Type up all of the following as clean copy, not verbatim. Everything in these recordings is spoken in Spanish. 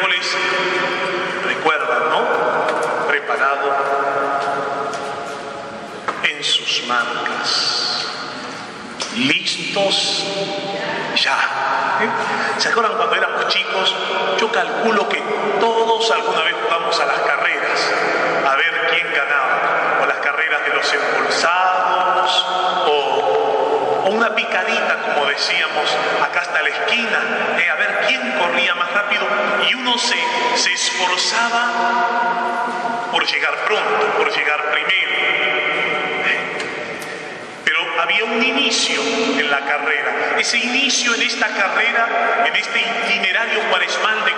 miércoles, recuerdan, ¿no? Preparado en sus marcas, listos ya. ¿Se acuerdan cuando éramos chicos? Yo calculo que todos alguna vez jugamos a las carreras, a ver quién ganaba, o las carreras de los embolsados, o una picadita, como decíamos, acá hasta la esquina, a ver quién corría más rápido, y uno se esforzaba por llegar pronto, por llegar primero. Había un inicio en la carrera. Ese inicio en esta carrera, en este itinerario cuaresmal de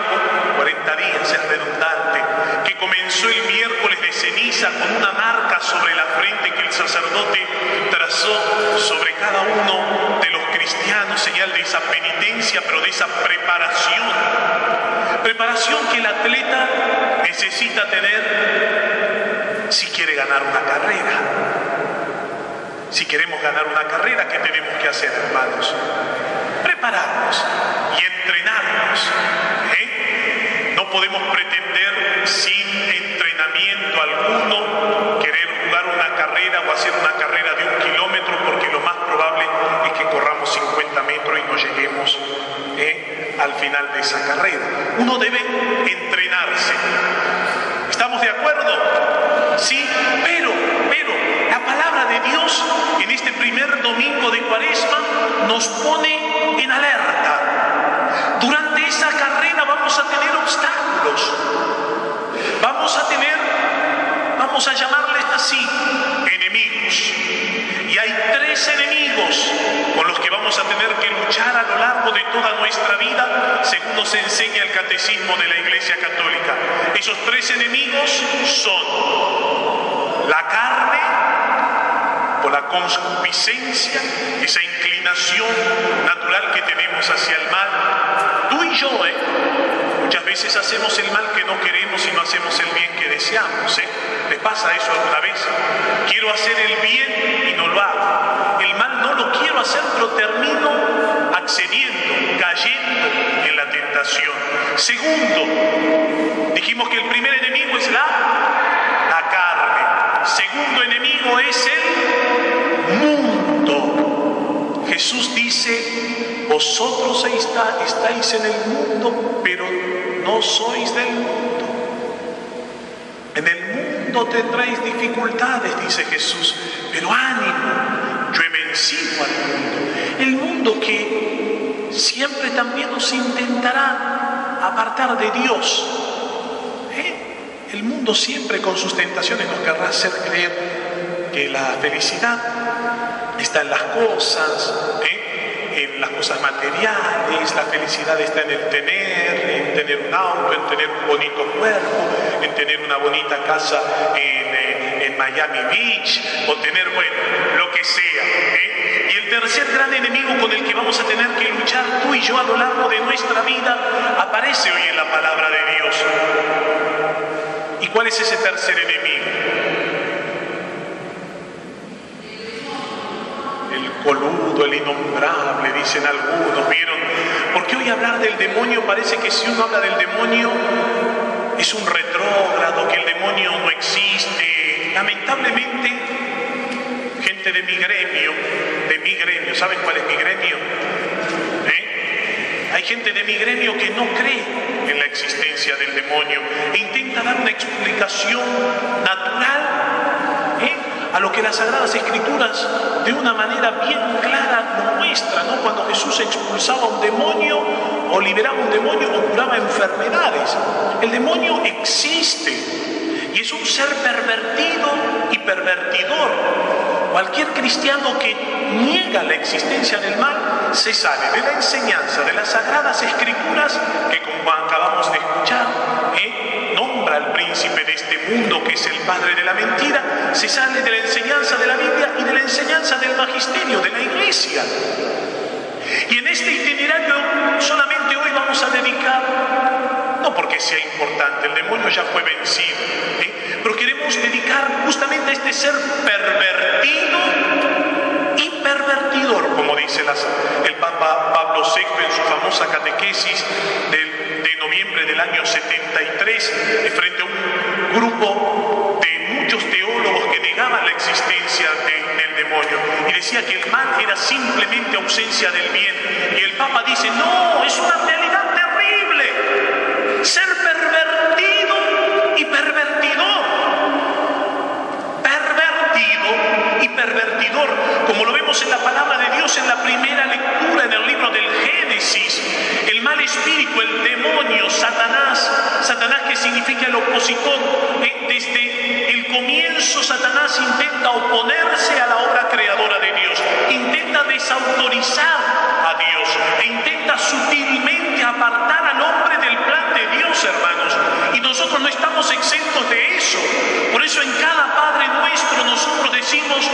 40 días, es redundante, que comenzó el miércoles de ceniza con una marca sobre la frente que el sacerdote trazó sobre cada uno de los cristianos, señal de esa penitencia, pero de esa preparación que el atleta necesita tener si quiere ganar una carrera. Si queremos ganar una carrera, ¿qué tenemos que hacer, hermanos? Prepararnos y entrenarnos. No podemos pretender sin entrenamiento alguno querer jugar una carrera o hacer una carrera de 1 kilómetro, porque lo más probable es que corramos 50 metros y no lleguemos al final de esa carrera. Uno debe entrenarse. ¿Estamos de acuerdo? Sí, pero la palabra de Dios en este primer domingo de Cuaresma nos pone en alerta. Durante esa carrera vamos a tener obstáculos. Vamos a llamarles así, enemigos. Y hay 3 enemigos con los que vamos a tener que luchar a lo largo de toda nuestra vida, según nos enseña el Catecismo de la Iglesia Católica. Esos 3 enemigos son la carne, por la concupiscencia, esa inclinación natural que tenemos hacia el mal. Tú y yo, muchas veces hacemos el mal que no queremos y no hacemos el bien que deseamos. ¿Les pasa eso alguna vez? Quiero hacer el bien y no lo hago. El mal no lo quiero hacer, pero termino accediendo, cayendo en la tentación. Segundo, dijimos que el primer enemigo es la carne. Segundo enemigo es el mundo. Jesús dice: vosotros estáis en el mundo, pero no sois del mundo. En el mundo tendréis dificultades, dice Jesús, pero ánimo, yo he vencido al mundo. El mundo que siempre también nos intentará apartar de Dios. El mundo siempre con sus tentaciones nos querrá hacer creer que la felicidad está en las cosas, en las cosas materiales. La felicidad está en el tener un auto, en tener un bonito cuerpo, en tener una bonita casa en Miami Beach, o tener, bueno, lo que sea. Y el tercer gran enemigo con el que vamos a tener que luchar tú y yo a lo largo de nuestra vida aparece hoy en la palabra de Dios. ¿Y cuál es ese tercer enemigo? El coludo, el innombrable, dicen algunos. ¿Vieron? Porque hoy hablar del demonio parece que si uno habla del demonio es un retrógrado, que el demonio no existe. Lamentablemente, gente de mi gremio, ¿saben cuál es mi gremio? Hay gente de mi gremio que no cree en la existencia del demonio e intenta dar una explicación natural a lo que las Sagradas Escrituras de una manera bien clara nos muestran, ¿no? Cuando Jesús expulsaba un demonio o liberaba un demonio o curaba enfermedades. El demonio existe y es un ser pervertido y pervertidor. Cualquier cristiano que niega la existencia del mal se sale de la enseñanza de las Sagradas Escrituras, que como acabamos de escuchar, nombra al príncipe de este mundo, que es el padre de la mentira. Se sale de la enseñanza de la Biblia y de la enseñanza del magisterio de la Iglesia. Y en este itinerario solamente hoy vamos a dedicar, no porque sea importante, el demonio ya fue vencido, pero queremos dedicar justamente a este ser pervertido y pervertidor, como dice el Papa Pablo VI en su famosa catequesis denominada noviembre del año 73, frente a un grupo de muchos teólogos que negaban la existencia del demonio y decía que el mal era simplemente ausencia del bien. Y el Papa dice, no, es una realidad terrible, ser pervertido y pervertidor. Y pervertidor, como lo vemos en la palabra de Dios en la primera lectura en el libro del Génesis. El mal espíritu, el demonio, Satanás que significa el opositor. Desde el comienzo Satanás intenta oponerse a la obra creadora de Dios, intenta desautorizar a Dios e intenta sutilmente apartar al hombre del plan de Dios, hermanos. Y nosotros no estamos exentos de eso. Por eso en cada Padre Nuestro nosotros decimos,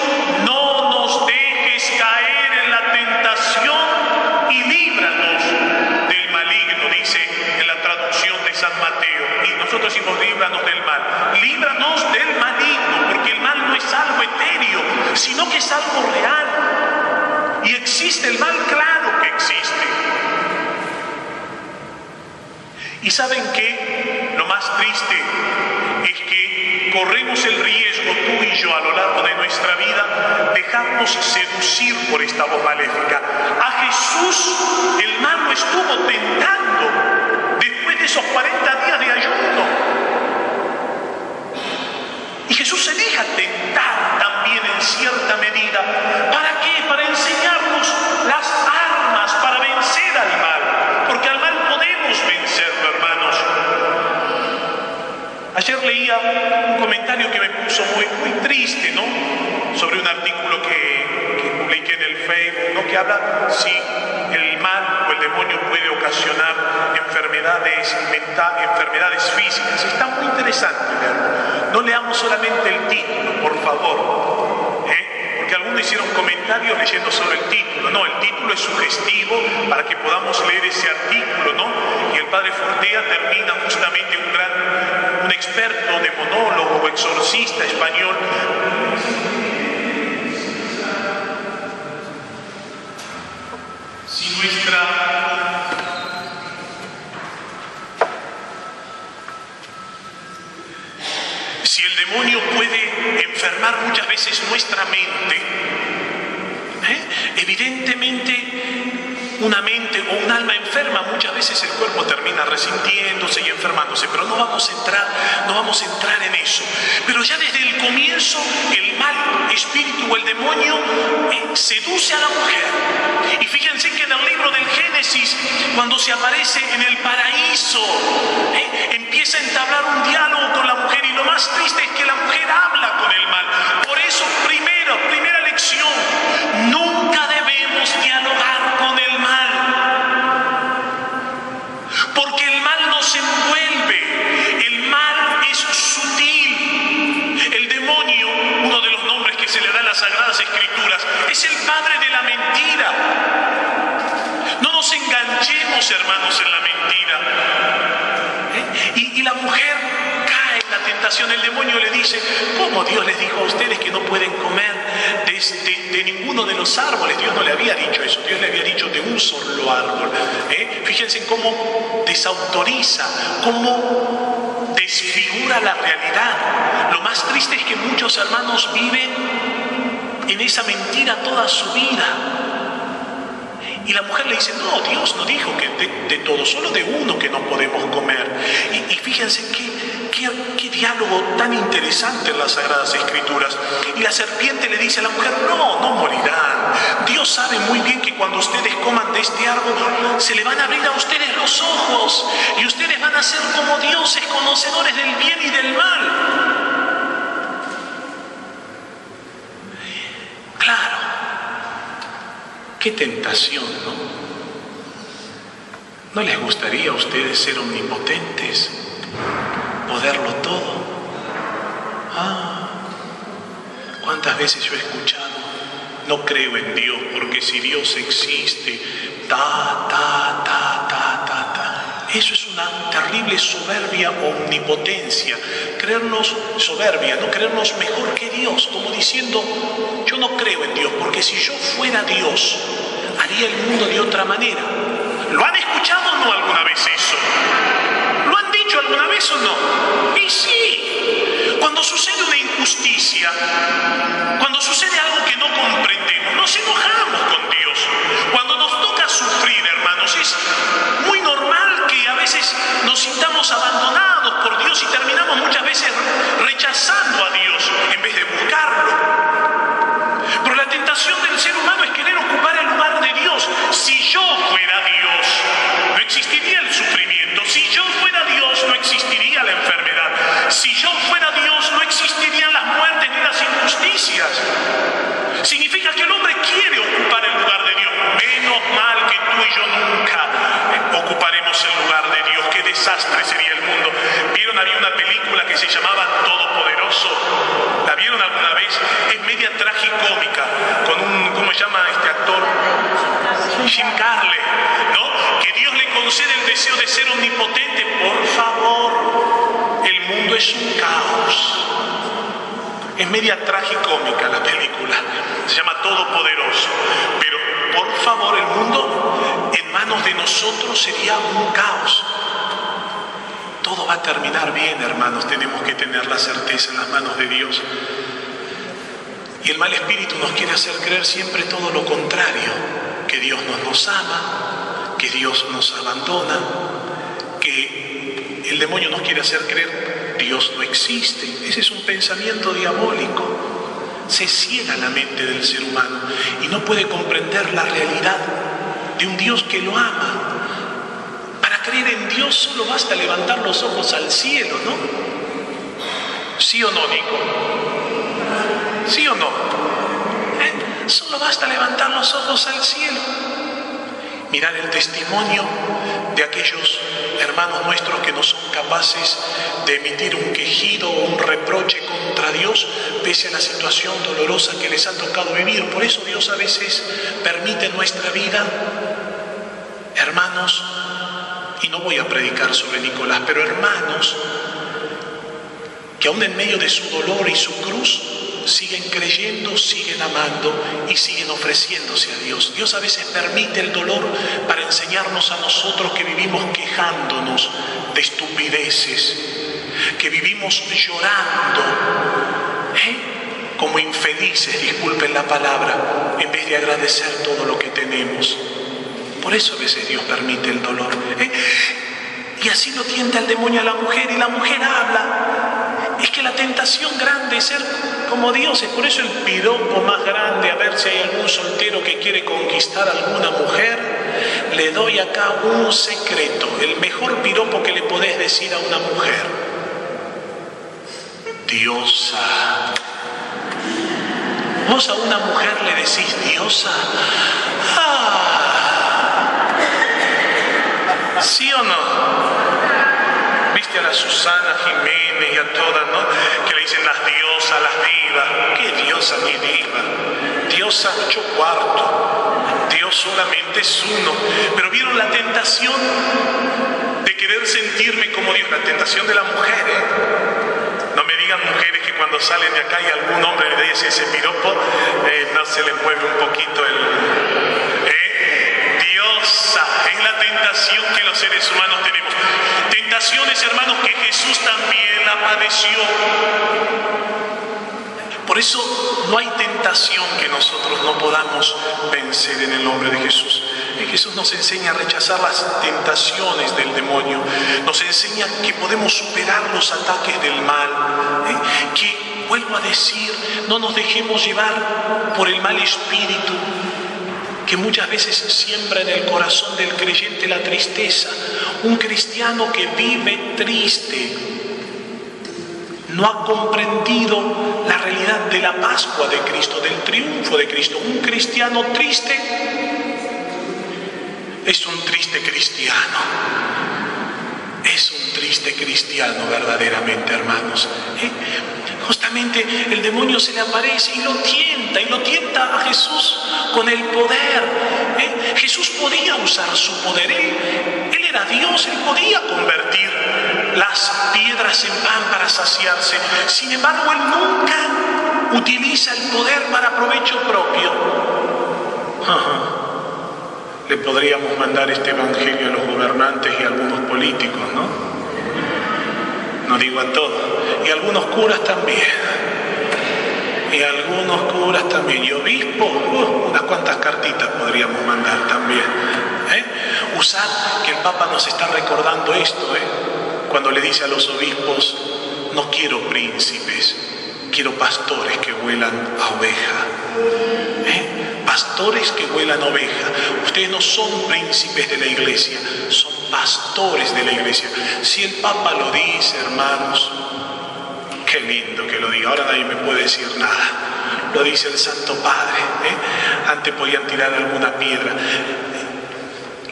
no nos dejes caer en la tentación y líbranos del maligno, dice en la traducción de San Mateo. Y nosotros decimos, líbranos del mal. Líbranos del maligno, porque el mal no es algo etéreo, sino que es algo real. Y existe el mal, claro que existe. ¿Y saben qué? Lo más triste es que corremos el riesgo, tú y yo, a lo largo de nuestra vida, dejarnos seducir por esta voz maléfica. A Jesús el mal lo estuvo tentando después de esos 40 días de ayuno. Y Jesús se deja tentar también en cierta medida. ¿Para qué? Para enseñarnos las armas para vencer al mal. Porque al mal podemos vencerlo, hermanos. Ayer leía un comentario que me puso muy triste, ¿no? Sobre un artículo que publiqué en el Facebook, ¿no? Que habla si el mal o el demonio puede ocasionar enfermedades mentales, enfermedades físicas. Está muy interesante leerlo. No leamos solamente el título, por favor, porque algunos hicieron comentarios leyendo sobre el título. No, el título es sugestivo para que podamos leer ese artículo, ¿no? Y el padre Fortea termina justamente un experto demonólogo o exorcista español. Si el demonio puede enfermar muchas veces nuestra mente, evidentemente una mente o un alma enferma, muchas veces el cuerpo termina resintiéndose y enfermándose, pero no vamos a entrar en eso. Pero ya desde el comienzo el mal espíritu o el demonio seduce a la mujer. Y fíjense que en el libro del Génesis, cuando se aparece en el paraíso, empieza a entablar un diálogo con la mujer, y lo más triste es que la mujer habla con el mal. Por eso, primera lección, nunca debemos dialogar con el mal, porque el mal nos envuelve, el mal es sutil. El demonio, uno de los nombres que se le da en las Sagradas Escrituras, es el padre de la mentira. No nos enganchemos, hermanos, en la mentira. Y la mujer cae en la tentación. El demonio le dice, ¿cómo Dios les dijo a ustedes que no pueden comer de ninguno de los árboles? Dios no le había dicho eso, Dios le había dicho de un solo árbol. Fíjense cómo desautoriza, cómo desfigura la realidad. Lo más triste es que muchos hermanos viven en esa mentira toda su vida. Y la mujer le dice, no, Dios no dijo que de todo, solo de uno que no podemos comer. Y fíjense qué diálogo tan interesante en las Sagradas Escrituras. Y la serpiente le dice a la mujer, no morirán. Dios sabe muy bien que cuando ustedes coman de este árbol, se le van a abrir a ustedes los ojos. Y ustedes van a ser como dioses, conocedores del bien y del mal. Claro. Qué tentación, ¿no? ¿No les gustaría a ustedes ser omnipotentes? ¿Poderlo todo? ¿Cuántas veces yo he escuchado? No creo en Dios, porque si Dios existe, Eso es una terrible soberbia o omnipotencia. Creernos soberbia, no creernos mejor que Dios, como diciendo, yo no creo en Dios, porque si yo fuera Dios, haría el mundo de otra manera. ¿Lo han escuchado o no alguna vez eso? eso no. Y sí, cuando sucede una injusticia, cuando sucede algo que no comprendemos, nos enojamos con Dios. Cuando nos toca sufrir, hermanos, es muy normal que a veces nos sintamos abandonados por Dios y terminamos muchas veces rechazando a Dios en vez de buscarlo. Pero la tentación del ser humano es querer ocupar el lugar de Dios. Si yo fuera Dios, no existiría el sufrimiento. Si yo fuera Dios, no existiría la enfermedad. Si yo fuera Dios, no existirían las muertes ni las injusticias. Significa que el hombre quiere ocupar el lugar de Dios. Menos mal que tú y yo nunca ocuparemos el lugar de Dios. Qué desastre sería el mundo. ¿Vieron? Había una película que se llamaba Todopoderoso. ¿La vieron alguna vez? Es media tragicómica, con un, ¿cómo se llama este actor? Jim Carrey, ¿no? Que Dios le concede el deseo de ser omnipotente. Por favor, el mundo es un caos. Es media tragicómica la película. Se llama Todopoderoso. Pero, por favor, el mundo en manos de nosotros sería un caos. Todo va a terminar bien, hermanos. Tenemos que tener la certeza en las manos de Dios. Y el mal espíritu nos quiere hacer creer siempre todo lo contrario. Que Dios no nos ama, que Dios nos abandona, que el demonio nos quiere hacer creer Dios no existe. Ese es un pensamiento diabólico. Se ciega la mente del ser humano y no puede comprender la realidad de un Dios que lo ama. Para creer en Dios solo basta levantar los ojos al cielo, ¿no? ¿Sí o no, Nico? ¿Sí o no? Solo basta levantar los ojos al cielo. Mirar el testimonio de aquellos hermanos nuestros que no son capaces de emitir un quejido o un reproche contra Dios pese a la situación dolorosa que les ha tocado vivir. Por eso Dios a veces permite en nuestra vida, hermanos, y no voy a predicar sobre Nicolás, pero hermanos que aún en medio de su dolor y su cruz siguen creyendo, siguen amando y siguen ofreciéndose a Dios. Dios a veces permite el dolor para enseñarnos a nosotros que vivimos quejándonos de estupideces, que vivimos llorando, como infelices, disculpen la palabra, en vez de agradecer todo lo que tenemos. Por eso a veces Dios permite el dolor. Y así lo tienta el demonio a la mujer, y la mujer habla. Es que la tentación grande es ser como dioses. Por eso el piropo más grande, a ver si hay algún soltero que quiere conquistar a alguna mujer, le doy acá un secreto. El mejor piropo que le podés decir a una mujer: diosa. Vos a una mujer le decís diosa. ¿Sí o no? Viste a la Susana Jiménez y a todas, ¿no? Que le dicen las diosas, las divas. ¿Qué diosa ni diva? Diosa 8 cuartos. Dios solamente es uno. Pero vieron la tentación de querer sentirme como Dios, la tentación de la mujer, No me digan mujeres que cuando salen de acá y algún hombre le dice ese piropo, no se les mueve un poquito el... Diosa, es la tentación que los seres humanos tenemos. Tentaciones, hermanos, que Jesús también la padeció. Por eso no hay tentación que nosotros no podamos vencer en el nombre de Jesús. Jesús nos enseña a rechazar las tentaciones del demonio. Nos enseña que podemos superar los ataques del mal. Que, vuelvo a decir, no nos dejemos llevar por el mal espíritu que muchas veces siembra en el corazón del creyente la tristeza. Un cristiano que vive triste no ha comprendido la realidad de la Pascua de Cristo, del triunfo de Cristo. Un cristiano triste es un triste cristiano. Es un triste cristiano verdaderamente, hermanos. Justamente el demonio se le aparece y lo tienta a Jesús con el poder. Jesús podía usar su poder, él era Dios, él podía convertir las piedras en pan para saciarse. Sin embargo, él nunca utiliza el poder para provecho propio. Le podríamos mandar este evangelio a los gobernantes y a algunos políticos, ¿no? no digo a todos, y algunos curas también. Y algunos curas también, y obispos, unas cuantas cartitas podríamos mandar también. Usar que el Papa nos está recordando esto, cuando le dice a los obispos: no quiero príncipes, quiero pastores que vuelan a oveja. Pastores que vuelan a oveja. Ustedes no son príncipes de la iglesia, son pastores de la iglesia. Si el Papa lo dice, hermanos, qué lindo que lo diga. Ahora nadie me puede decir nada. Lo dice el Santo Padre. Antes podían tirar alguna piedra.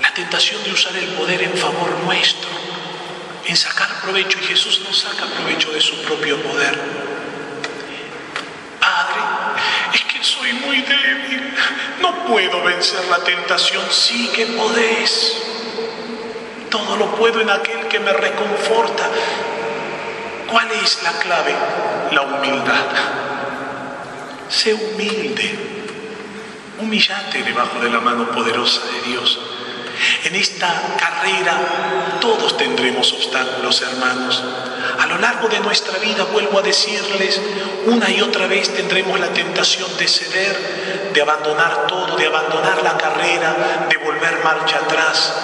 La tentación de usar el poder en favor nuestro, en sacar provecho, y Jesús no saca provecho de su propio poder. Padre, es que soy muy débil, no puedo vencer la tentación. Sí que podés. Todo lo puedo en aquel que me reconforta. ¿Cuál es la clave? La humildad. Sé humilde, humillate debajo de la mano poderosa de Dios. En esta carrera todos tendremos obstáculos, hermanos. A lo largo de nuestra vida, vuelvo a decirles, una y otra vez tendremos la tentación de ceder, de abandonar todo, de abandonar la carrera, de volver marcha atrás,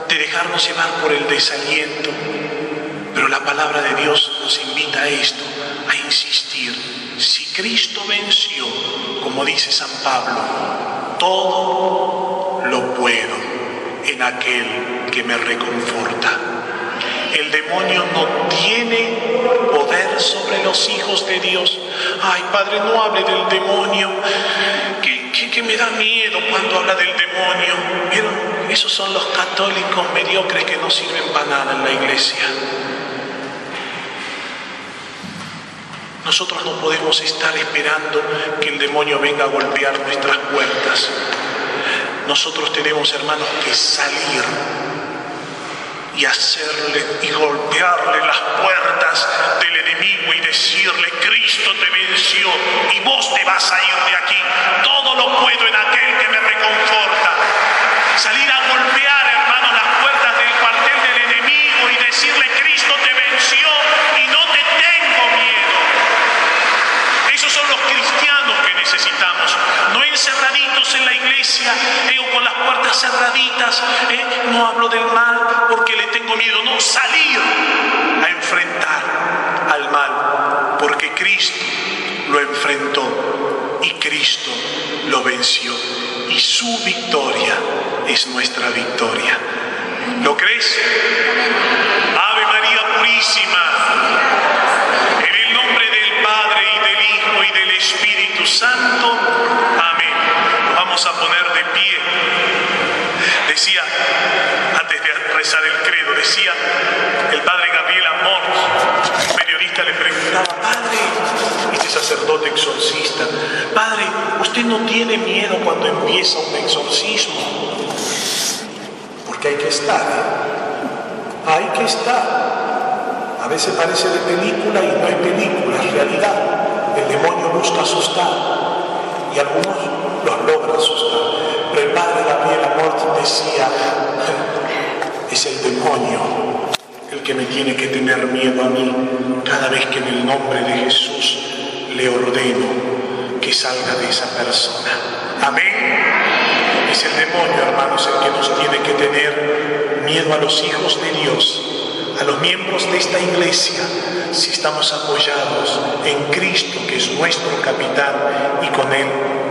de dejarnos llevar por el desaliento. Pero la palabra de Dios nos invita a esto, a insistir. Si Cristo venció, como dice San Pablo, todo lo puedo en aquel que me reconforta. El demonio no tiene poder sobre los hijos de Dios. Ay, Padre, no hable del demonio, que me da miedo cuando habla del demonio. ¿Vieron? Esos son los católicos mediocres que no sirven para nada en la iglesia. Nosotros no podemos estar esperando que el demonio venga a golpear nuestras puertas. Nosotros tenemos, hermanos, que salir y hacerle y golpearle las puertas del enemigo y decirle: Cristo te venció y vos te vas a ir de aquí. Todo lo puedo en aquel que me reconforta. Salir a golpear, hermanos, las puertas del cuartel del enemigo y decirle: Cristo te venció y no te tengo miedo. Esos son los cristianos que necesitamos, no encerraditos en la iglesia, con las puertas cerraditas, no hablo del mal porque le tengo miedo, no, salir a enfrentar al mal, porque Cristo lo enfrentó y Cristo lo venció, y su victoria es nuestra victoria. ¿Lo crees? Ave María Purísima, en el nombre del Padre y del Hijo y del Espíritu Santo. Amén. Nos vamos a poner de pie. Decía, antes de rezar el credo, decía el padre Gabriel Amor, un periodista le preguntaba: Padre, este sacerdote exorcista, Padre, ¿usted no tiene miedo cuando empieza un exorcismo? Porque hay que estar, hay que estar. A veces parece de película y no es película, es realidad. El demonio busca asustar y algunos los logra asustar. Pero el padre Gabriel Amor decía: es el demonio el que me tiene que tener miedo a mí cada vez que en el nombre de Jesús le ordeno que salga de esa persona. Amén. Es el demonio, hermanos, el que nos tiene que tener miedo a los hijos de Dios, a los miembros de esta iglesia, si estamos apoyados en Cristo, que es nuestro capitán, y con Él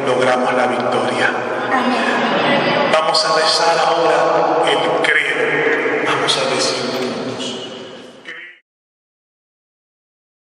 logramos la victoria. Vamos a rezar ahora el